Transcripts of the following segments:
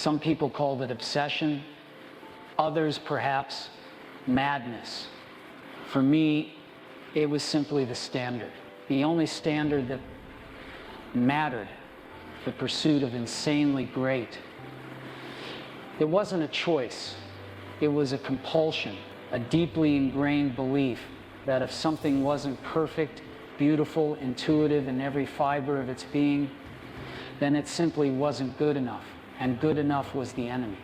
Some people called it obsession, others perhaps madness. For me, it was simply the standard, the only standard that mattered, the pursuit of insanely great. It wasn't a choice, it was a compulsion, a deeply ingrained belief that if something wasn't perfect, beautiful, intuitive in every fiber of its being, then it simply wasn't good enough, and good enough was the enemy.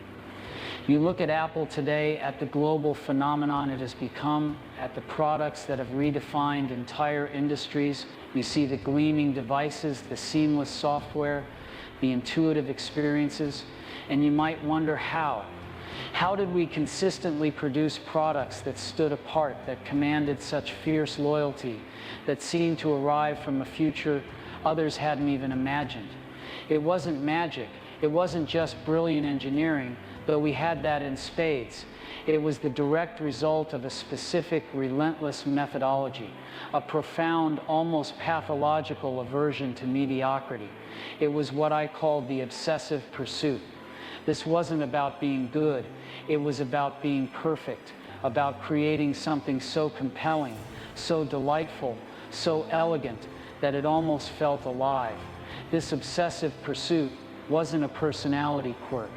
You look at Apple today, at the global phenomenon it has become, at the products that have redefined entire industries. You see the gleaming devices, the seamless software, the intuitive experiences, and you might wonder how. How did we consistently produce products that stood apart, that commanded such fierce loyalty, that seemed to arrive from a future others hadn't even imagined? It wasn't magic. It wasn't just brilliant engineering, though we had that in spades. It was the direct result of a specific, relentless methodology, a profound, almost pathological aversion to mediocrity. It was what I called the obsessive pursuit. This wasn't about being good, it was about being perfect, about creating something so compelling, so delightful, so elegant, that it almost felt alive. This obsessive pursuit wasn't a personality quirk.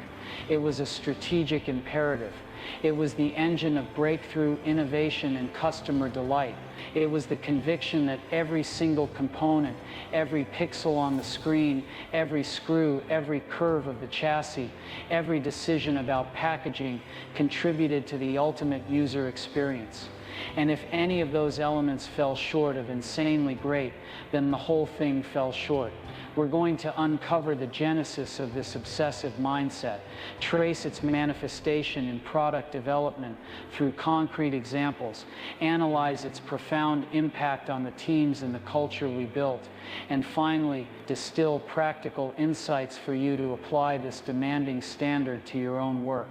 It was a strategic imperative. It was the engine of breakthrough, innovation, and customer delight. It was the conviction that every single component, every pixel on the screen, every screw, every curve of the chassis, every decision about packaging contributed to the ultimate user experience. And if any of those elements fell short of insanely great, then the whole thing fell short. We're going to uncover the genesis of this obsessive mindset, trace its manifestation in product development through concrete examples, analyze its profound impact on the teams and the culture we built, and finally distill practical insights for you to apply this demanding standard to your own work.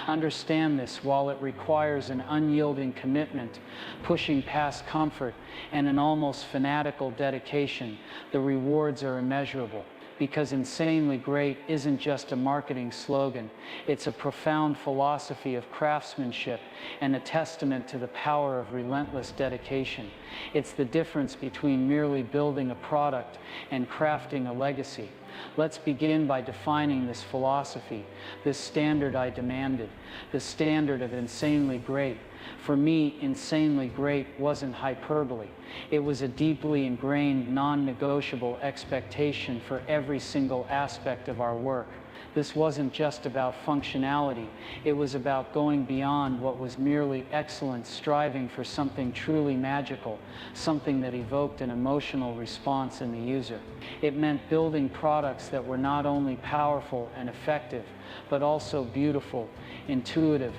Understand this, while it requires an unyielding commitment, pushing past comfort, and an almost fanatical dedication, the rewards are immeasurable. Because insanely great isn't just a marketing slogan, it's a profound philosophy of craftsmanship and a testament to the power of relentless dedication. It's the difference between merely building a product and crafting a legacy. Let's begin by defining this philosophy, this standard I demanded, the standard of insanely great. For me, insanely great wasn't hyperbole. It was a deeply ingrained, non-negotiable expectation for every single aspect of our work. This wasn't just about functionality. It was about going beyond what was merely excellent, striving for something truly magical, something that evoked an emotional response in the user. It meant building products that were not only powerful and effective, but also beautiful, intuitive,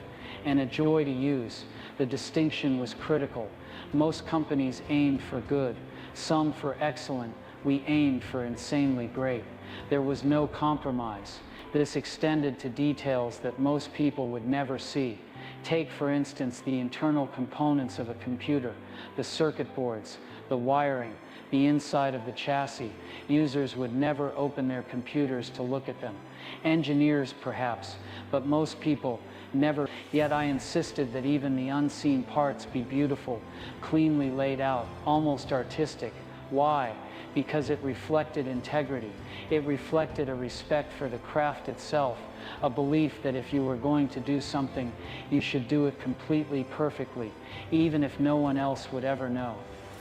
and a joy to use. The distinction was critical. Most companies aimed for good, some for excellent. We aimed for insanely great. There was no compromise. This extended to details that most people would never see. Take, for instance, the internal components of a computer, the circuit boards, the wiring, the inside of the chassis. Users would never open their computers to look at them. Engineers, perhaps, but most people never. Yet I insisted that even the unseen parts be beautiful, cleanly laid out, almost artistic. Why? Because it reflected integrity. It reflected a respect for the craft itself, a belief that if you were going to do something, you should do it completely perfectly, even if no one else would ever know.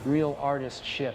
Real artists ship.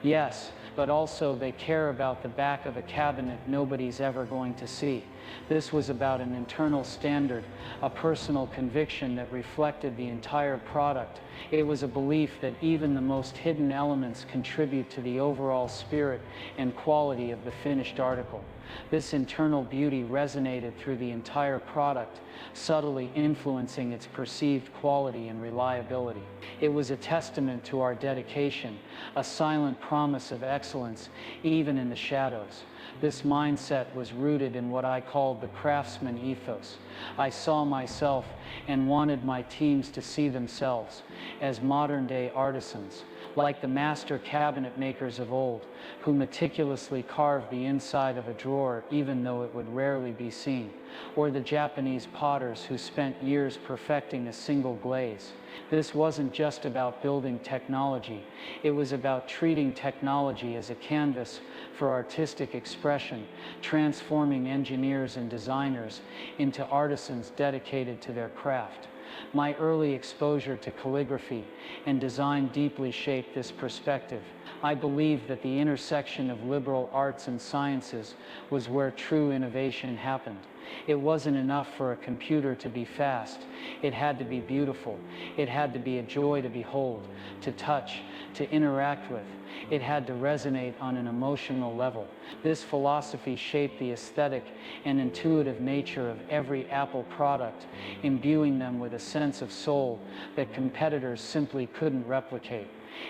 Yes, but also they care about the back of a cabinet nobody's ever going to see. This was about an internal standard, a personal conviction that reflected the entire product. It was a belief that even the most hidden elements contribute to the overall spirit and quality of the finished article. This internal beauty resonated through the entire product, subtly influencing its perceived quality and reliability. It was a testament to our dedication, a silent promise of excellence, even in the shadows. This mindset was rooted in what I called the craftsman ethos. I saw myself and wanted my teams to see themselves as modern-day artisans. like the master cabinet makers of old, who meticulously carved the inside of a drawer even though it would rarely be seen, or the Japanese potters who spent years perfecting a single glaze. This wasn't just about building technology, it was about treating technology as a canvas for artistic expression, transforming engineers and designers into artisans dedicated to their craft. My early exposure to calligraphy and design deeply shaped this perspective. I believed that the intersection of liberal arts and sciences was where true innovation happened. It wasn't enough for a computer to be fast. It had to be beautiful. It had to be a joy to behold, to touch, to interact with. It had to resonate on an emotional level. This philosophy shaped the aesthetic and intuitive nature of every Apple product, imbuing them with a sense of soul that competitors simply couldn't replicate.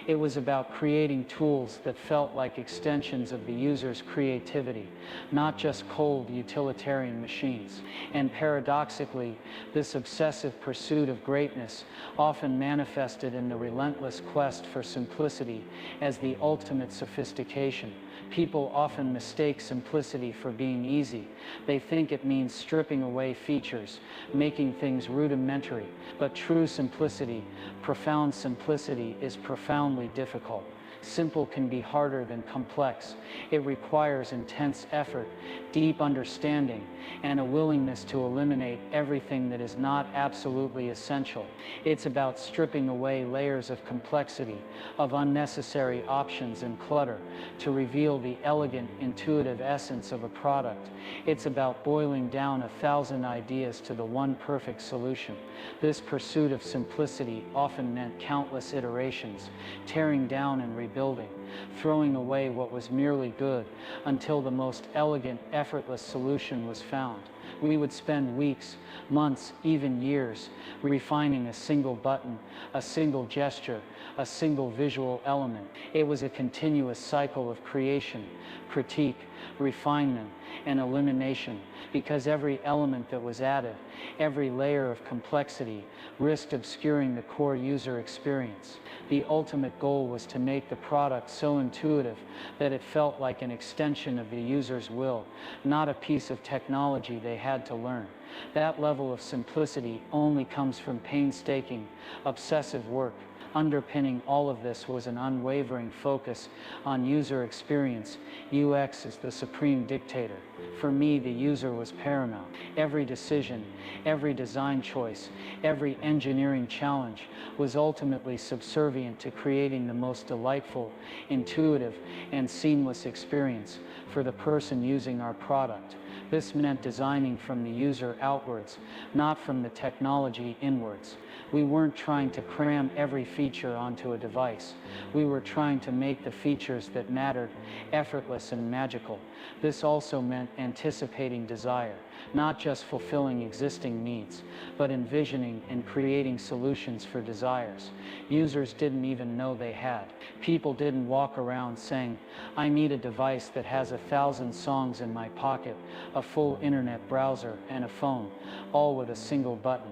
It was about creating tools that felt like extensions of the user's creativity, not just cold utilitarian machines. And paradoxically, this obsessive pursuit of greatness often manifested in the relentless quest for simplicity as the ultimate sophistication. People often mistake simplicity for being easy. They think it means stripping away features, making things rudimentary. But true simplicity, profound simplicity, is profoundly difficult. Simple can be harder than complex. It requires intense effort, deep understanding, and a willingness to eliminate everything that is not absolutely essential. It's about stripping away layers of complexity, of unnecessary options and clutter, to reveal the elegant, intuitive essence of a product. It's about boiling down 1,000 ideas to the one perfect solution. This pursuit of simplicity often meant countless iterations, tearing down and rebuilding, throwing away what was merely good until the most elegant, effortless solution was found. We would spend weeks, months, even years refining a single button, a single gesture, a single visual element. It was a continuous cycle of creation, critique, refinement, and elimination, because every element that was added, every layer of complexity, risked obscuring the core user experience. The ultimate goal was to make the product so intuitive that it felt like an extension of the user's will, not a piece of technology they had to learn. That level of simplicity only comes from painstaking, obsessive work. Underpinning all of this was an unwavering focus on user experience. UX is the supreme dictator. For me, the user was paramount. Every decision, every design choice, every engineering challenge was ultimately subservient to creating the most delightful, intuitive, and seamless experience for the person using our product. This meant designing from the user outwards, not from the technology inwards. We weren't trying to cram every feature onto a device. We were trying to make the features that mattered effortless and magical. This also meant anticipating desire, not just fulfilling existing needs, but envisioning and creating solutions for desires users didn't even know they had. People didn't walk around saying, "I need a device that has 1,000 songs in my pocket, a full internet browser, and a phone, all with a single button."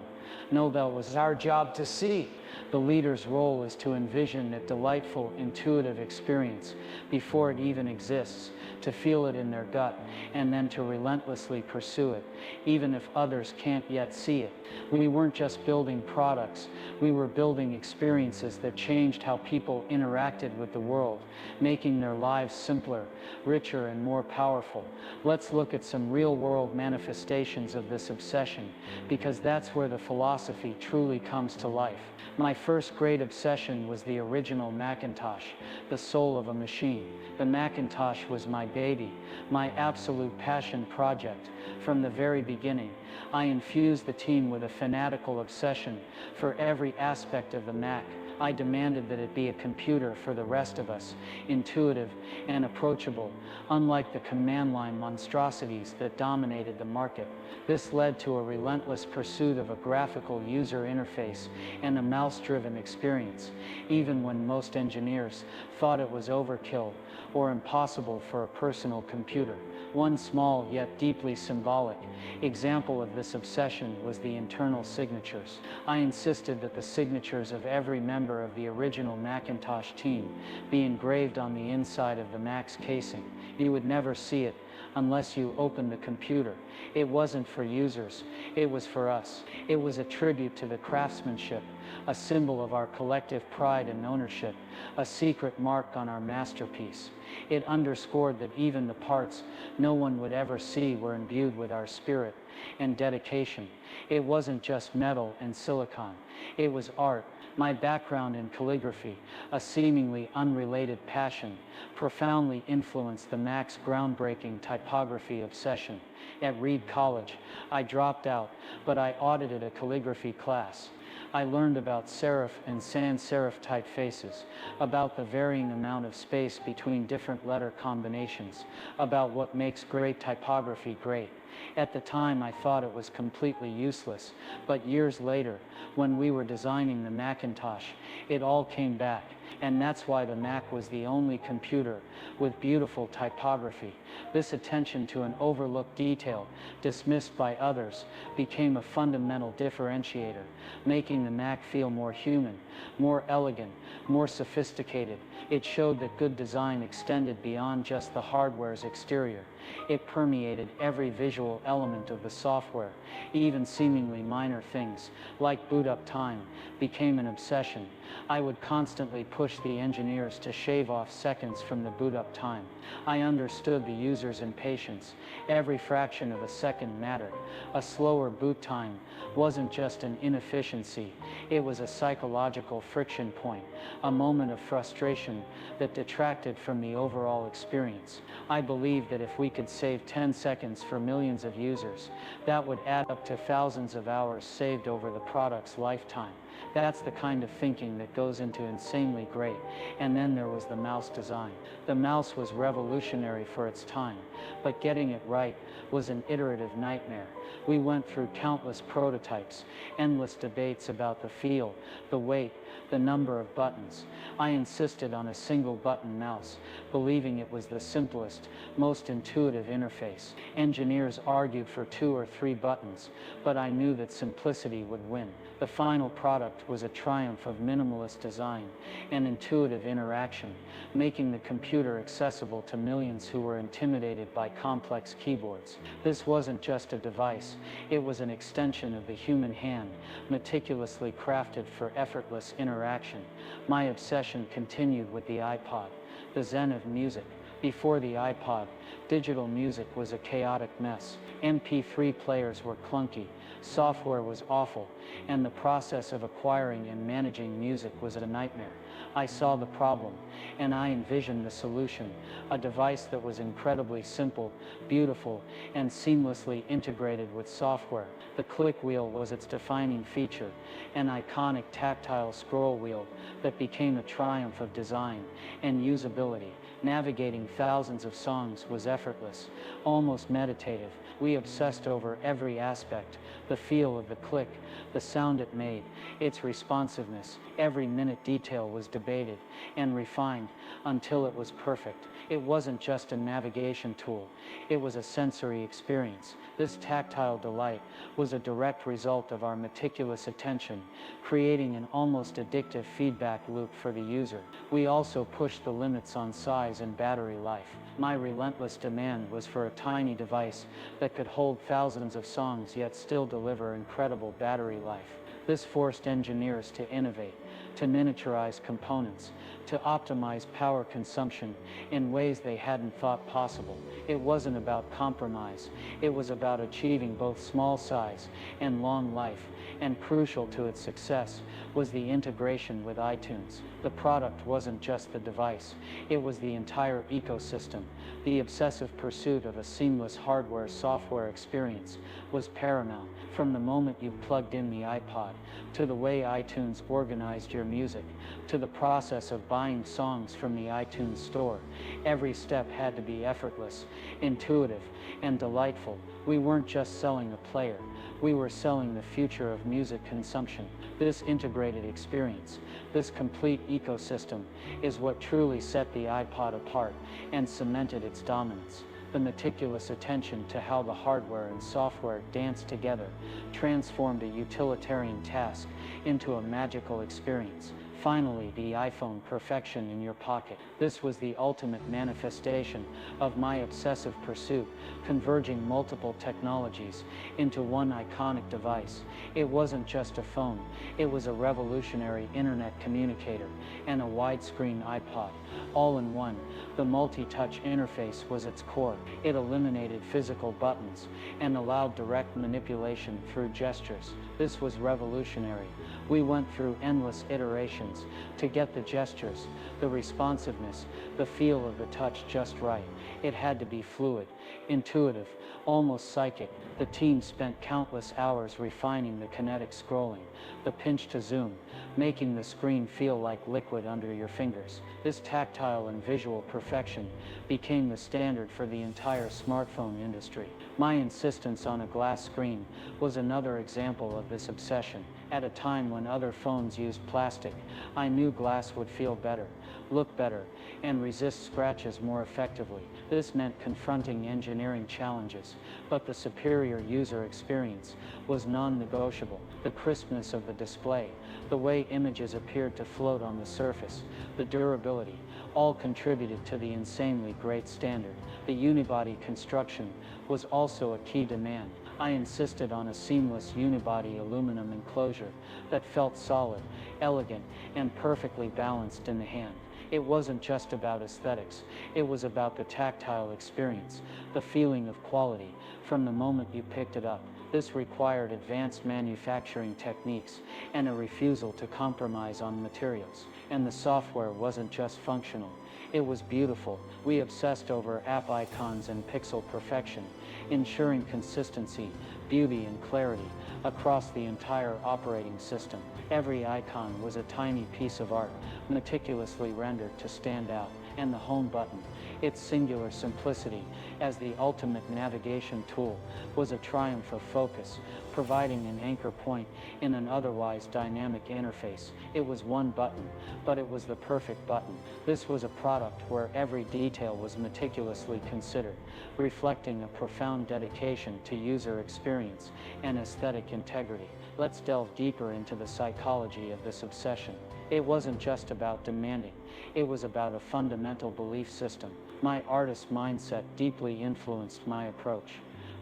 No, that was our job to see. The leader's role is to envision a delightful, intuitive experience before it even exists, to feel it in their gut, and then to relentlessly pursue it, even if others can't yet see it. We weren't just building products, we were building experiences that changed how people interacted with the world, making their lives simpler, richer, and more powerful. Let's look at some real-world manifestations of this obsession, because that's where the philosophy truly comes to life. My first great obsession was the original Macintosh, the soul of a machine. The Macintosh was my baby, my absolute passion project. From the very beginning, I infused the team with a fanatical obsession for every aspect of the Mac. I demanded that it be a computer for the rest of us, intuitive and approachable, unlike the command line monstrosities that dominated the market. This led to a relentless pursuit of a graphical user interface and a mouse-driven experience, even when most engineers thought it was overkill or impossible for a personal computer. One small yet deeply symbolic example of this obsession was the internal signatures. I insisted that the signatures of every member of the original Macintosh team be engraved on the inside of the Mac's casing. You would never see it unless you opened the computer. It wasn't for users, it was for us. It was a tribute to the craftsmanship, a symbol of our collective pride and ownership, a secret mark on our masterpiece. It underscored that even the parts no one would ever see were imbued with our spirit and dedication. It wasn't just metal and silicon, it was art. My background in calligraphy, a seemingly unrelated passion, profoundly influenced the Mac's groundbreaking typography obsession. At Reed College, I dropped out, but I audited a calligraphy class. I learned about serif and sans serif typefaces, about the varying amount of space between different letter combinations, about what makes great typography great. At the time, I thought it was completely useless, but years later, when we were designing the Macintosh, it all came back. And that's why the Mac was the only computer with beautiful typography. This attention to an overlooked detail, dismissed by others, became a fundamental differentiator, making the Mac feel more human, more elegant, more sophisticated. It showed that good design extended beyond just the hardware's exterior. It permeated every visual element of the software. Even seemingly minor things, like boot-up time, became an obsession. I would constantly push the engineers to shave off seconds from the boot-up time. I understood the user's impatience. Every fraction of a second mattered. A slower boot time wasn't just an inefficiency, it was a psychological friction point, a moment of frustration that detracted from the overall experience. I believed that if we could save 10 seconds for millions of users, that would add up to thousands of hours saved over the product's lifetime. That's the kind of thinking that goes into insanely great. And then there was the mouse design. The mouse was revolutionary for its time, but getting it right was an iterative nightmare. We went through countless prototypes, endless debates about the feel, the weight, the number of buttons. I insisted on a single button mouse, believing it was the simplest, most intuitive interface. Engineers argued for 2 or 3 buttons, but I knew that simplicity would win. The final product was a triumph of minimalist design and intuitive interaction, making the computer accessible to millions who were intimidated by complex keyboards. This wasn't just a device, it was an extension of the human hand, meticulously crafted for effortless interaction. My obsession continued with the iPod, the zen of music. Before the iPod, digital music was a chaotic mess. MP3 players were clunky, software was awful, and the process of acquiring and managing music was a nightmare. I saw the problem, and I envisioned the solution, a device that was incredibly simple, beautiful, and seamlessly integrated with software. The click wheel was its defining feature, an iconic tactile scroll wheel that became a triumph of design and usability. Navigating thousands of songs was effortless, almost meditative. We obsessed over every aspect, the feel of the click, the sound it made, its responsiveness. Every minute detail was debated and refined until it was perfect. It wasn't just a navigation tool, it was a sensory experience. This tactile delight was a direct result of our meticulous attention, creating an almost addictive feedback loop for the user. We also pushed the limits on size and battery life. My relentless demand was for a tiny device that could hold thousands of songs yet still deliver incredible battery life. This forced engineers to innovate, to miniaturize components, to optimize power consumption in ways they hadn't thought possible. It wasn't about compromise, it was about achieving both small size and long life, and crucial to its success was the integration with iTunes. The product wasn't just the device, it was the entire ecosystem. The obsessive pursuit of a seamless hardware-software experience was paramount. From the moment you plugged in the iPod, to the way iTunes organized your music, to the process of buying songs from the iTunes store, every step had to be effortless, intuitive, and delightful. We weren't just selling a player, we were selling the future of music consumption. This integrated experience, this complete ecosystem, is what truly set the iPod apart and cemented its dominance. The meticulous attention to how the hardware and software danced together transformed a utilitarian task into a magical experience. Finally, the iPhone, perfection in your pocket. This was the ultimate manifestation of my obsessive pursuit, converging multiple technologies into one iconic device. It wasn't just a phone, it was a revolutionary internet communicator and a widescreen iPod, all in one. The multi-touch interface was its core. It eliminated physical buttons and allowed direct manipulation through gestures. This was revolutionary. We went through endless iterations to get the gestures, the responsiveness, the feel of the touch just right. It had to be fluid, intuitive, almost psychic. The team spent countless hours refining the kinetic scrolling, the pinch to zoom, making the screen feel like liquid under your fingers. This tactile and visual perfection became the standard for the entire smartphone industry. My insistence on a glass screen was another example of this obsession. At a time when other phones used plastic, I knew glass would feel better, look better, and resist scratches more effectively. This meant confronting engineering challenges, but the superior user experience was non-negotiable. The crispness of the display, the way images appeared to float on the surface, the durability, all contributed to the insanely great standard. The unibody construction was also a key demand. I insisted on a seamless unibody aluminum enclosure that felt solid, elegant, and perfectly balanced in the hand. It wasn't just about aesthetics, it was about the tactile experience, the feeling of quality from the moment you picked it up. This required advanced manufacturing techniques and a refusal to compromise on materials. And the software wasn't just functional, it was beautiful. We obsessed over app icons and pixel perfection, ensuring consistency, beauty, and clarity across the entire operating system. Every icon was a tiny piece of art, meticulously rendered to stand out. And the home button, its singular simplicity as the ultimate navigation tool, was a triumph of focus, providing an anchor point in an otherwise dynamic interface. It was one button, but it was the perfect button. This was a product where every detail was meticulously considered, reflecting a profound dedication to user experience and aesthetic integrity. Let's delve deeper into the psychology of this obsession. It wasn't just about demanding, it was about a fundamental belief system. My artist mindset deeply influenced my approach.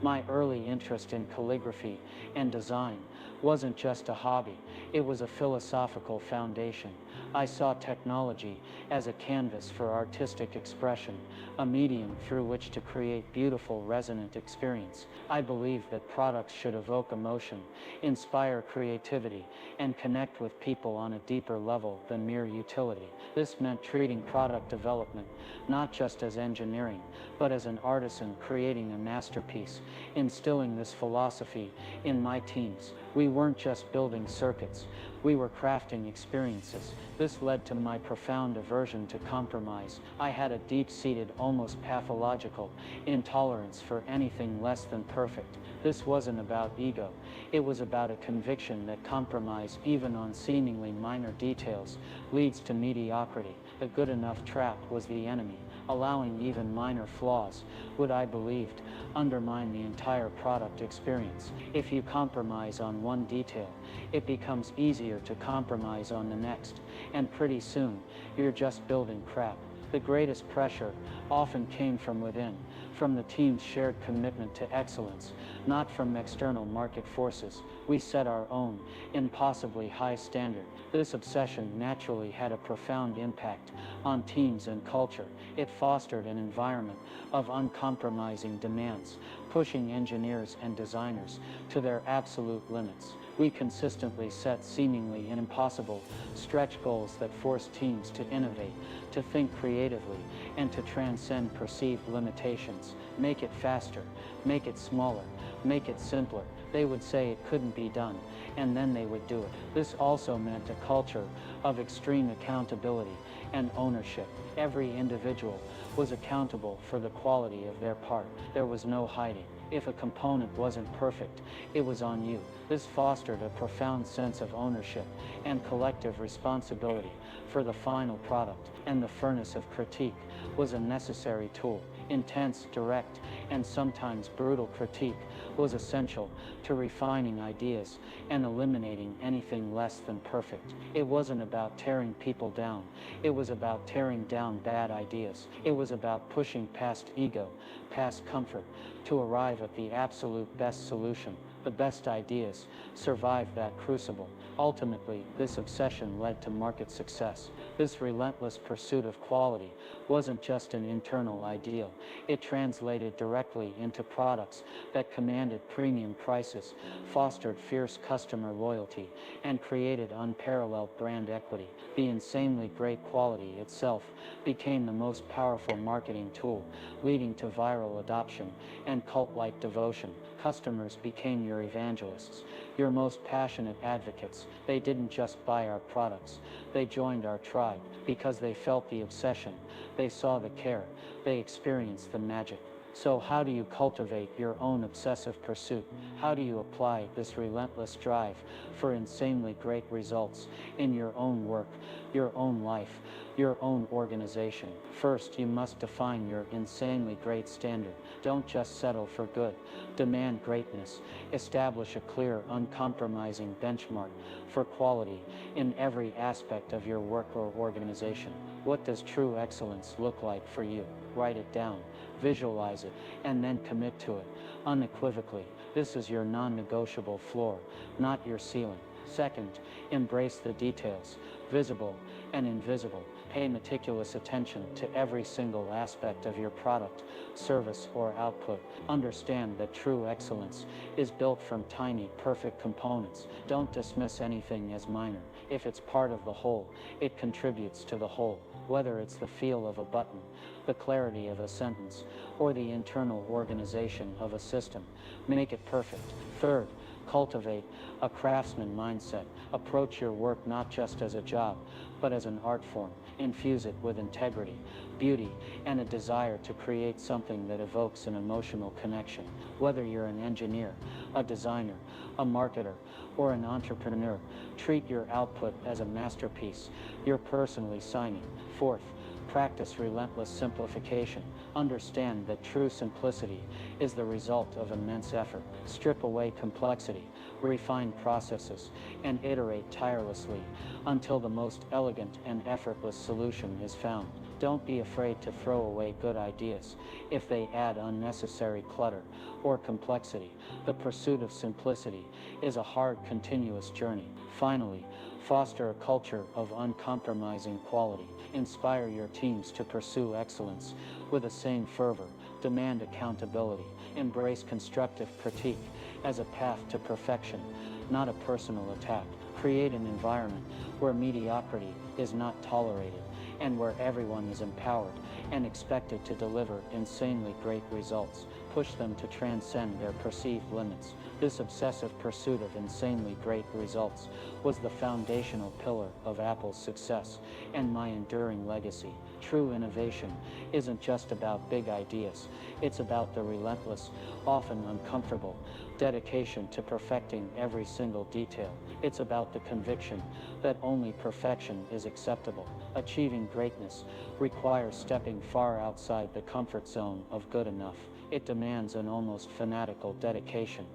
My early interest in calligraphy and design wasn't just a hobby, it was a philosophical foundation. I saw technology as a canvas for artistic expression, a medium through which to create beautiful, resonant experience. I believed that products should evoke emotion, inspire creativity, and connect with people on a deeper level than mere utility. This meant treating product development not just as engineering, but as an artisan creating a masterpiece. Instilling this philosophy in my teams, we weren't just building circuits, we were crafting experiences. This led to my profound aversion to compromise. I had a deep-seated, almost pathological intolerance for anything less than perfect. This wasn't about ego, it was about a conviction that compromise, even on seemingly minor details, leads to mediocrity. The good enough trap was the enemy. Allowing even minor flaws would, I believed, undermine the entire product experience. If you compromise on one detail, it becomes easier to compromise on the next, and pretty soon, you're just building crap. The greatest pressure often came from within, from the team's shared commitment to excellence, not from external market forces. We set our own, impossibly high standard. This obsession naturally had a profound impact on teams and culture. It fostered an environment of uncompromising demands, pushing engineers and designers to their absolute limits. We consistently set seemingly impossible stretch goals that forced teams to innovate, to think creatively, and to transcend perceived limitations. Make it faster, make it smaller, make it simpler. They would say it couldn't be done, and then they would do it. This also meant a culture of extreme accountability and ownership. Every individual was accountable for the quality of their part. There was no hiding. If a component wasn't perfect, it was on you. This fostered a profound sense of ownership and collective responsibility for the final product, and the furnace of critique was a necessary tool. Intense, direct, and sometimes brutal critique was essential to refining ideas and eliminating anything less than perfect. It wasn't about tearing people down. It was about tearing down bad ideas. It was about pushing past ego, past comfort, to arrive at the absolute best solution. The best ideas survived that crucible. Ultimately, this obsession led to market success. This relentless pursuit of quality wasn't just an internal ideal. It translated directly into products that commanded premium prices, fostered fierce customer loyalty, and created unparalleled brand equity. The insanely great quality itself became the most powerful marketing tool, leading to viral adoption and cult-like devotion. Customers became your evangelists, your most passionate advocates. They didn't just buy our products, they joined our tribe because they felt the obsession, they saw the care, they experienced the magic. So how do you cultivate your own obsessive pursuit? How do you apply this relentless drive for insanely great results in your own work, your own life, your own organization? First, you must define your insanely great standard. Don't just settle for good. Demand greatness. Establish a clear, uncompromising benchmark for quality in every aspect of your work or organization. What does true excellence look like for you? Write it down, visualize it, and then commit to it unequivocally. This is your non-negotiable floor, not your ceiling. Second, embrace the details, visible and invisible. Pay meticulous attention to every single aspect of your product, service, or output. Understand that true excellence is built from tiny, perfect components. Don't dismiss anything as minor. If it's part of the whole, it contributes to the whole. Whether it's the feel of a button, the clarity of a sentence, or the internal organization of a system, make it perfect. Third, cultivate a craftsman mindset. Approach your work not just as a job, but as an art form. Infuse it with integrity, beauty, and a desire to create something that evokes an emotional connection. Whether you're an engineer, a designer, a marketer, or an entrepreneur, treat your output as a masterpiece you're personally signing. Fourth, practice relentless simplification. Understand that true simplicity is the result of immense effort. Strip away complexity, refine processes, and iterate tirelessly until the most elegant and effortless solution is found. Don't be afraid to throw away good ideas if they add unnecessary clutter or complexity. The pursuit of simplicity is a hard, continuous journey. Finally, foster a culture of uncompromising quality. Inspire your teams to pursue excellence with the same fervor. Demand accountability. Embrace constructive critique as a path to perfection, not a personal attack. Create an environment where mediocrity is not tolerated and where everyone is empowered and expected to deliver insanely great results. Push them to transcend their perceived limits. This obsessive pursuit of insanely great results was the foundational pillar of Apple's success and my enduring legacy. True innovation isn't just about big ideas. It's about the relentless, often uncomfortable, dedication to perfecting every single detail. It's about the conviction that only perfection is acceptable. Achieving greatness requires stepping far outside the comfort zone of good enough. It demands an almost fanatical dedication,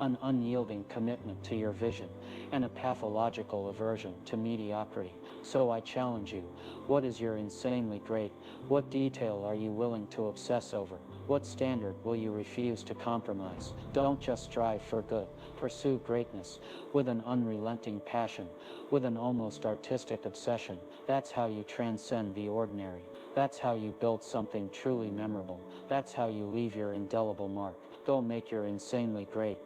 an unyielding commitment to your vision, and a pathological aversion to mediocrity. So I challenge you, what is your insanely great? What detail are you willing to obsess over? What standard will you refuse to compromise? Don't just strive for good. Pursue greatness with an unrelenting passion, with an almost artistic obsession. That's how you transcend the ordinary. That's how you build something truly memorable. That's how you leave your indelible mark. Go make your insanely great.